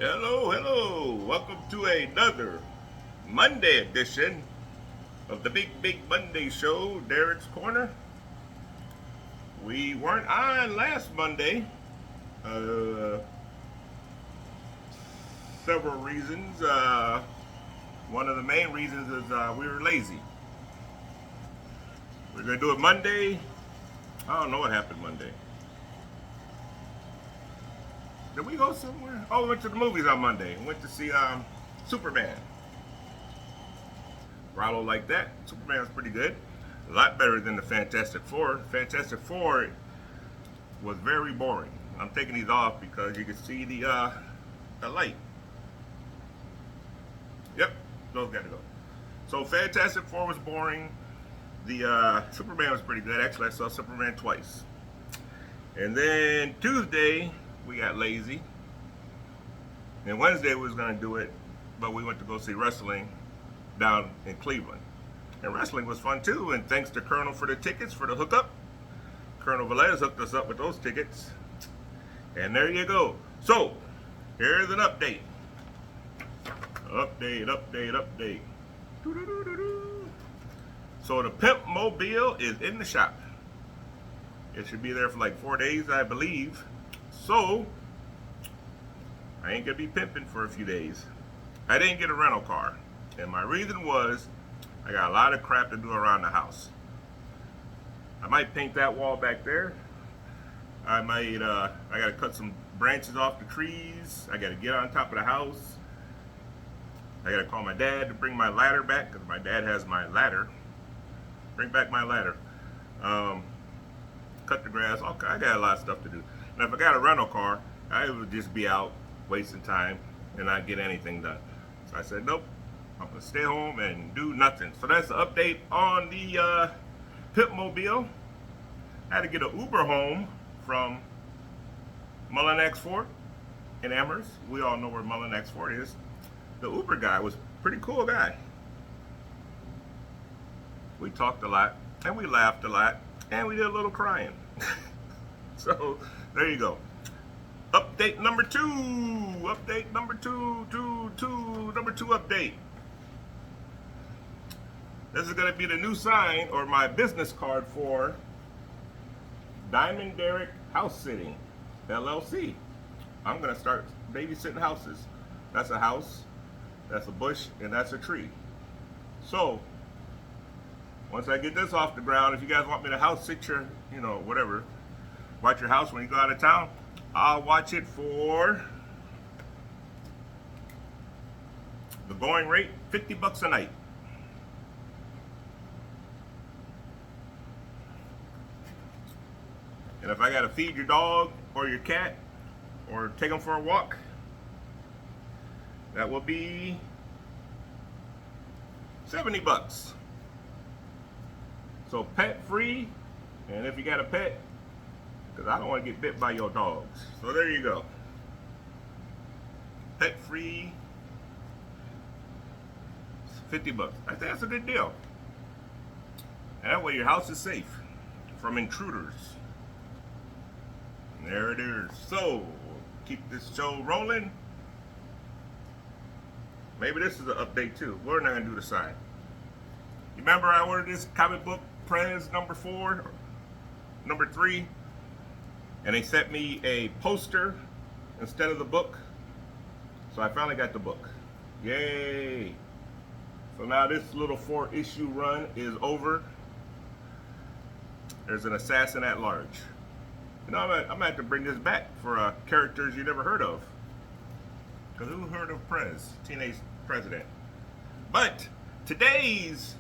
Hello, hello. Welcome to another Monday edition of the Big Monday Show, Derrick's Corner. We weren't on last Monday. Uh, Several reasons. One of the main reasons is we were lazy. We're going to do it Monday. I don't know what happened Monday. Did we go somewhere? Oh, we went to the movies on Monday. We went to see Superman. Rollo like that. Superman's pretty good. A lot better than the Fantastic Four. Fantastic Four was very boring. I'm taking these off because you can see the light. Yep, those got to go. So Fantastic Four was boring. The Superman was pretty good. Actually, I saw Superman twice. And then Tuesday we got lazy. And Wednesday we was gonna do it, but we went to go see wrestling down in Cleveland. And wrestling was fun too. And thanks to Colonel for the tickets for the hookup. Colonel Velez hooked us up with those tickets. And there you go. So here's an update. Update. So the Pimp Mobile is in the shop. It should be there for like 4 days, I believe. So I ain't gonna be pimping for a few days. I didn't get a rental car. And my reason was I got a lot of crap to do around the house. I might paint that wall back there. I gotta cut some branches off the trees. I gotta get on top of the house. I gotta call my dad to bring my ladder back because my dad has my ladder. Bring back my ladder. Cut the grass. Okay, I got a lot of stuff to do. Now, if I got a rental car, I would just be out wasting time and not get anything done. So I said, nope, I'm gonna stay home and do nothing. So that's the update on the Pimp Mobile. I had to get an Uber home from Mullen X Fort in Amherst. We all know where Mullen X Fort is. The Uber guy was a pretty cool guy. We talked a lot and we laughed a lot and we did a little crying. So there you go. Update number two. Update number two. Number two update. This is going to be the new sign or my business card for Derrick House Sitting LLC. I'm going to start babysitting houses. That's a house, that's a bush, and that's a tree. So once I get this off the ground, if you guys want me to house sit your, whatever, watch your house when you go out of town, I'll watch it for the going rate, $50 a night. And if I gotta feed your dog or your cat or take them for a walk, that will be $70. So pet free, and if you got a pet, because I don't want to get bit by your dogs. So there you go. Pet free, $50. I think that's a good deal. And that way your house is safe from intruders. And there it is. So keep this show rolling. Maybe this is an update too. We're not gonna do the sign. You remember I ordered this comic book Prez number 4, number 3, and they sent me a poster instead of the book. So I finally got the book. Yay! So now this little 4-issue run is over. There's an assassin at large. I'm gonna have to bring this back for characters you never heard of. Because who heard of Prez, Teenage President? But today's,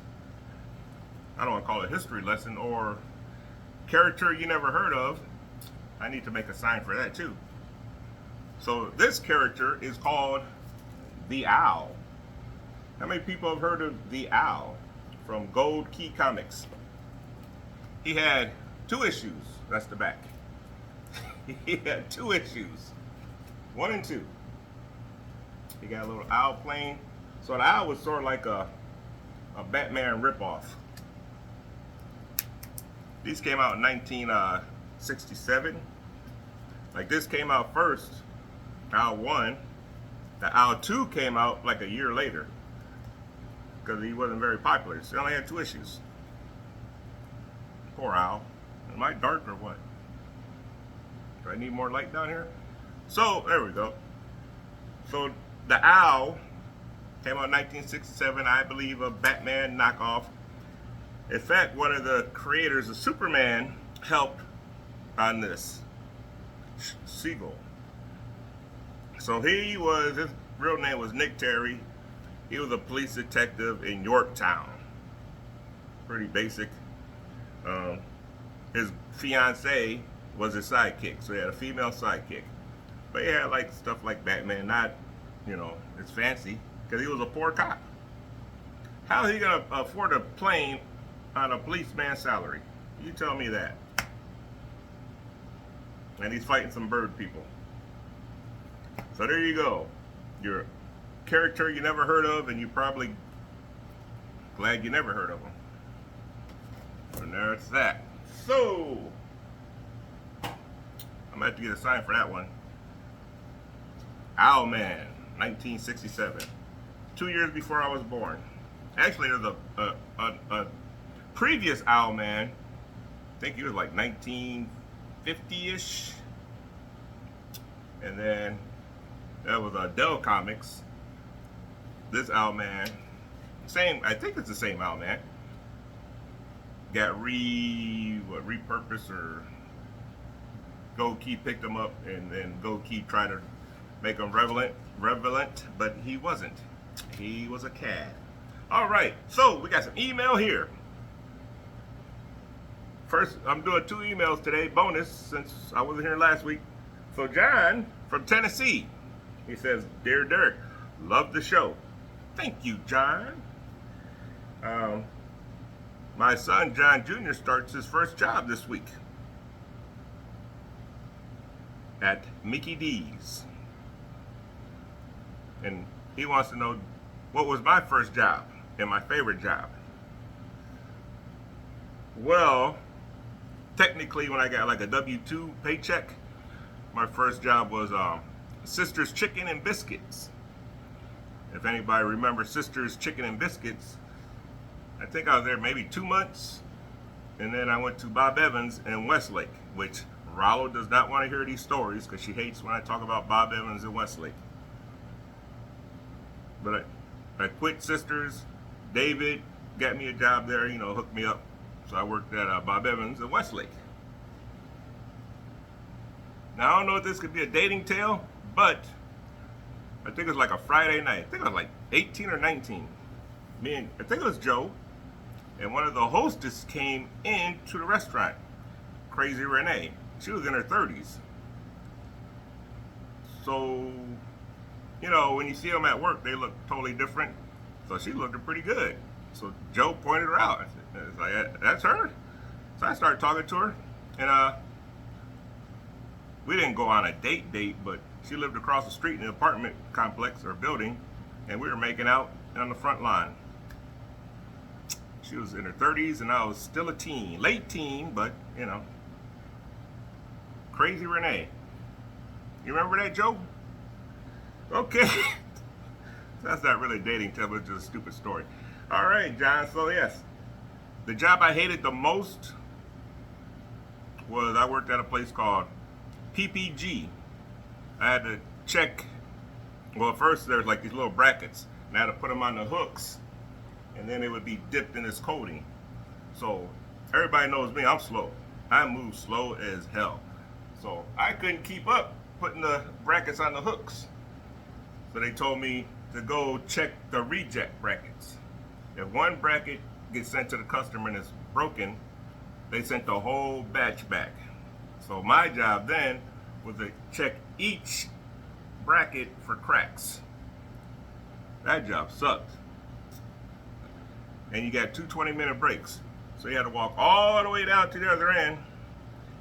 I don't want to call it history lesson or character you never heard of, I need to make a sign for that too. So this character is called the Owl. How many people have heard of the Owl from Gold Key Comics? He had 2 issues. That's the back. He had 2 issues, 1 and 2. He got a little owl plane. So the owl was sort of like a Batman ripoff. These came out in 1967. Like this came out first, Owl 1, The Owl 2 came out like a year later because he wasn't very popular. So he only had 2 issues. Poor Owl. Am I dark or what? Do I need more light down here? So, there we go. So, The Owl came out in 1967, I believe, a Batman knockoff. In fact, one of the creators of Superman helped on this, Siegel. So his real name was Nick Terry. He was a police detective in Yorktown. Pretty basic. His fiancée was his sidekick, so he had a female sidekick. But he had like stuff like Batman, not, it's fancy, because he was a poor cop. How is he gonna afford a plane on a policeman's salary? You tell me that. And he's fighting some bird people. So there you go. You're a character you never heard of, and you're probably glad you never heard of him. And there's that. So, I'm going to have to get a sign for that one. Owlman, 1967. 2 years before I was born. Actually, there's a previous Owlman. I think he was like 1950-ish. And then that was Dell Comics. This Owlman, I think it's the same Owlman. Got repurposed, or Gold Key picked him up, and then Gold Key tried to make him relevant, but he wasn't. He was a cad. All right, so we got some email here. First, I'm doing 2 emails today, bonus, since I wasn't here last week. So John from Tennessee, he says, "Dear Derrick, love the show." Thank you, John. My son, John Jr., starts his first job this week at Mickey D's. And he wants to know what was my first job and my favorite job. Well, technically, when I got like a W-2 paycheck, my first job was Sister's Chicken and Biscuits. If anybody remembers Sister's Chicken and Biscuits, I think I was there maybe 2 months, and then I went to Bob Evans in Westlake, which Rollo does not want to hear these stories because she hates when I talk about Bob Evans in Westlake. But I quit Sisters. David got me a job there, hooked me up. So I worked at Bob Evans in Westlake. Now, I don't know if this could be a dating tale, but I think it was like a Friday night. I think I was like 18 or 19. I think it was Joe, and one of the hostess came into the restaurant, Crazy Renee. She was in her 30s. So, when you see them at work, they look totally different. So she looked pretty good. So Joe pointed her out. It's like, that's her? So I started talking to her, and we didn't go on a date, but she lived across the street in an apartment complex or building, and we were making out on the front lawn. She was in her 30s, and I was still a teen, late teen, but Crazy Renee. You remember that, Joe? Okay. That's not really dating tale, but it's just a stupid story. All right, John. So yes, the job I hated the most was I worked at a place called PPG. I had to check. Well, first there's like these little brackets, and I had to put them on the hooks, and then it would be dipped in this coating. So everybody knows me. I'm slow. I move slow as hell. So I couldn't keep up putting the brackets on the hooks. So they told me to go check the reject brackets. If one bracket gets sent to the customer and it's broken, they sent the whole batch back. So my job then was to check each bracket for cracks. That job sucked. And you got 2 20-minute breaks. So you had to walk all the way down to the other end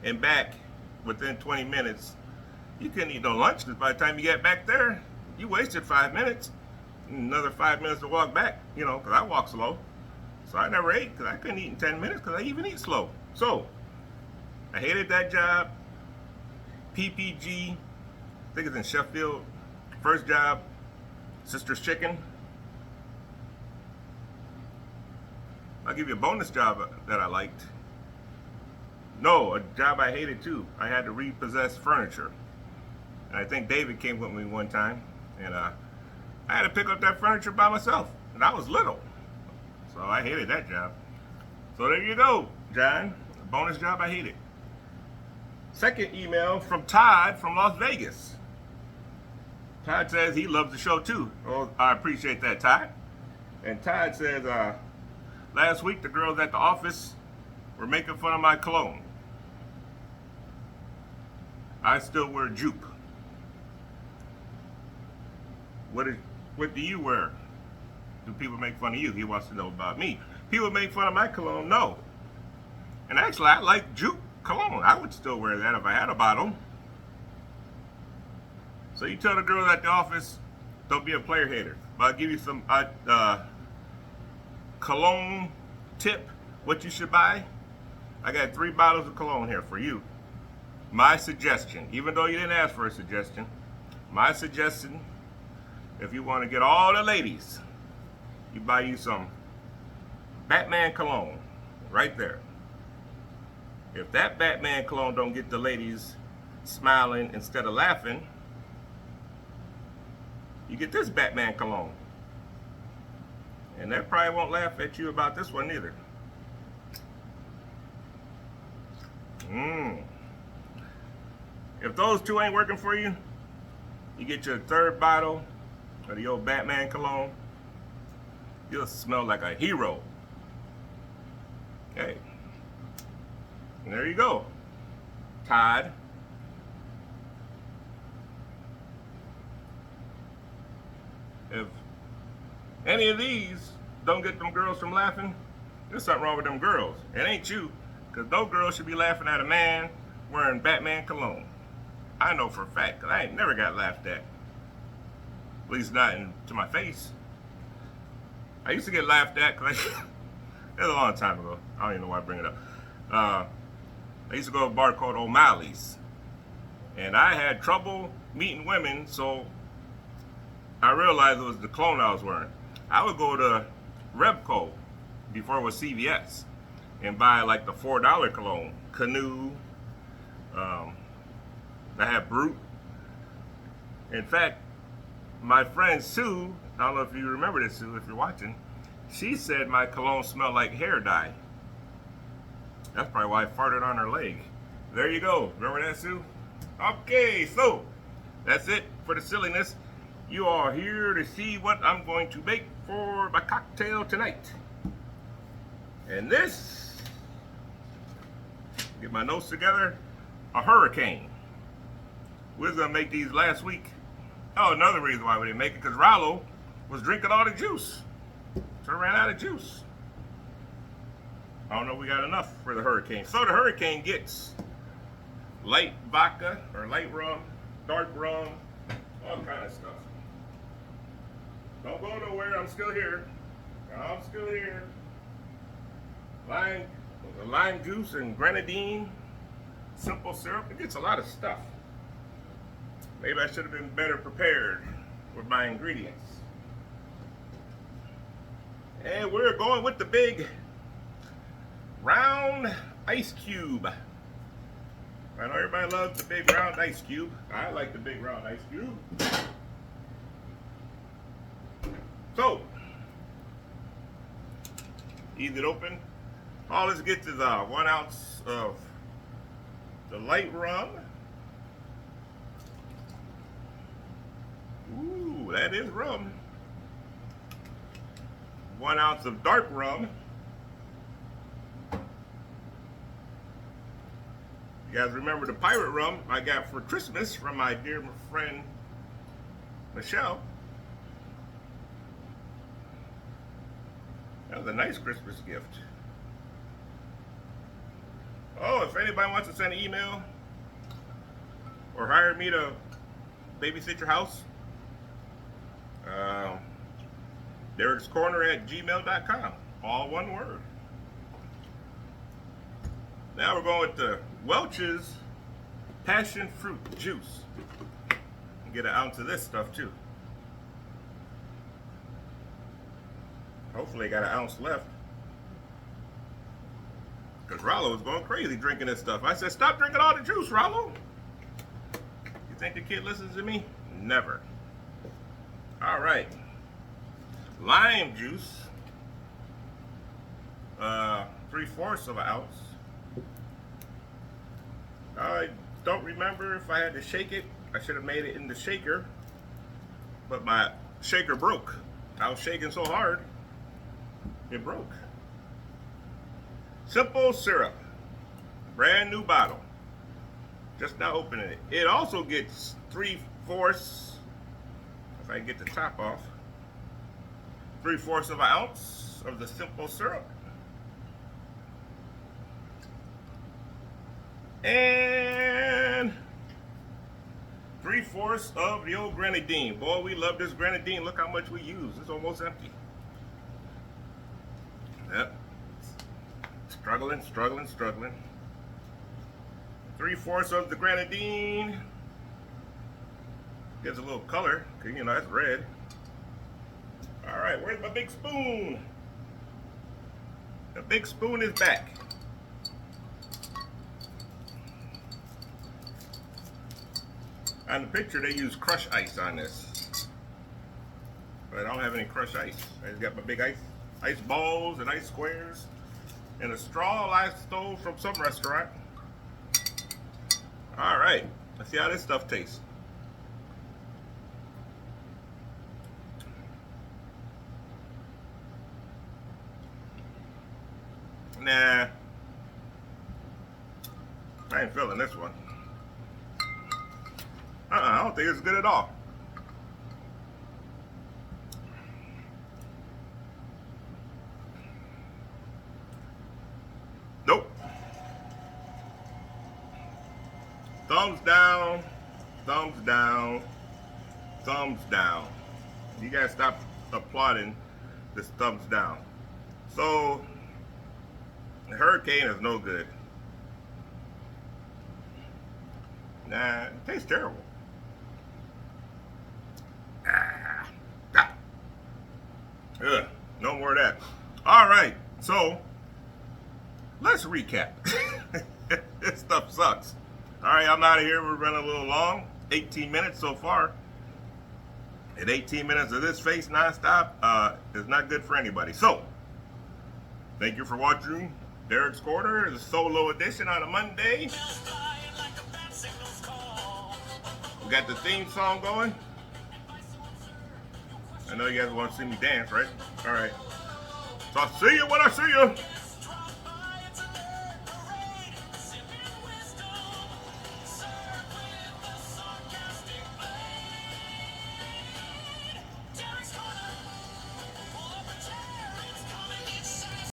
and back within 20 minutes. You couldn't eat no lunch because by the time you get back there, you wasted 5 minutes. Another 5 minutes to walk back, because I walk slow. So I never ate because I couldn't eat in 10 minutes because I even eat slow. So I hated that job. PPG, I think it's in Sheffield. First job, Sister's Chicken. I'll give you a bonus job that I liked. No, a job I hated too. I had to repossess furniture. And I think David came with me one time, and I had to pick up that furniture by myself, and I was little. So I hated that job. So there you go, John. A bonus job I hated. Second email from Todd from Las Vegas. Todd says he loves the show too. Well, I appreciate that, Todd. And Todd says, last week the girls at the office were making fun of my cologne. I still wear jupe. What do you wear? Do people make fun of you? He wants to know about me. People make fun of my cologne? No. And actually, I like jupe cologne. I would still wear that if I had a bottle. So you tell the girls at the office, don't be a player hater. But I'll give you some cologne tip, what you should buy. I got 3 bottles of cologne here for you. My suggestion, even though you didn't ask for a suggestion, my suggestion, if you want to get all the ladies, you buy you some Batman cologne right there. If that Batman cologne don't get the ladies smiling instead of laughing, you get this Batman cologne. And they probably won't laugh at you about this one either. If those two ain't working for you, you get your 3rd bottle of the old Batman cologne. You'll smell like a hero. Okay. And there you go, Todd. If any of these don't get them girls from laughing, there's something wrong with them girls. It ain't you, because no girl should be laughing at a man wearing Batman cologne. I know for a fact, because I ain't never got laughed at. At least not to my face. I used to get laughed at, because it was a long time ago. I don't even know why I bring it up. I used to go to a bar called O'Malley's. And I had trouble meeting women, so I realized it was the cologne I was wearing. I would go to Rebco, before it was CVS, and buy like the $4 cologne. Canoe. I had Brute. In fact, my friend Sue, I don't know if you remember this, Sue, if you're watching, she said my cologne smelled like hair dye. That's probably why I farted on her leg. There you go. Remember that, Sue? Okay, so that's it for the silliness. You are here to see what I'm going to make for my cocktail tonight. And this, get my notes together, a hurricane. We was gonna make these last week. Oh, another reason why we didn't make it, because Rollo was drinking all the juice. So I ran out of juice. I don't know if we got enough for the hurricane. So the hurricane gets light vodka, or light rum, dark rum, all kind of stuff. Don't go nowhere, I'm still here. I'm still here. Lime juice and grenadine, simple syrup. It gets a lot of stuff. Maybe I should have been better prepared with my ingredients. And we're going with the big round ice cube. I know everybody loves the big round ice cube. I like the big round ice cube. So, ease it open. All this gets is 1 ounce of the light rum. Ooh, that is rum. 1 ounce of dark rum. You guys remember the pirate rum I got for Christmas from my dear friend Michelle? That was a nice Christmas gift. Oh, if anybody wants to send an email or hire me to babysit your house, DerricksCorner@gmail.com. All one word. Now we're going with the Welch's Passion Fruit Juice. Get an ounce of this stuff too. Hopefully they got an ounce left. Because Rollo was going crazy drinking this stuff. I said, stop drinking all the juice, Rollo. You think the kid listens to me? Never. All right. Lime juice. 3/4 of an ounce. I don't remember if I had to shake it. I should have made it in the shaker. But my shaker broke. I was shaking so hard, it broke. Simple syrup. Brand new bottle. Just now opening it. It also gets 3/4, if I can get the top off, 3/4 of an ounce of the simple syrup. And 3/4 of the old grenadine. Boy, we love this grenadine. Look how much we use. It's almost empty. Yep. Struggling. 3/4 of the grenadine. Gives a little color, because you know that's red. All right, where's my big spoon? The big spoon is back. On the picture, they use crushed ice on this, but I don't have any crushed ice. I just got my big ice balls and ice squares, and a straw I stole from some restaurant. All right, let's see how this stuff tastes. Nah, I ain't feeling this one. I don't think it's good at all. Nope. Thumbs down, thumbs down, thumbs down. You guys stop applauding this thumbs down. So, the Hurricane is no good. Nah, it tastes terrible. Ugh, no more of that. All right, so let's recap. This stuff sucks. All right, I'm out of here. We're running a little long. 18 minutes so far. And 18 minutes of this face nonstop is not good for anybody. So, thank you for watching Derrick's Corner, the solo edition on a Monday. We got the theme song going. I know you guys want to see me dance, right? All right. So I'll see you when I see you.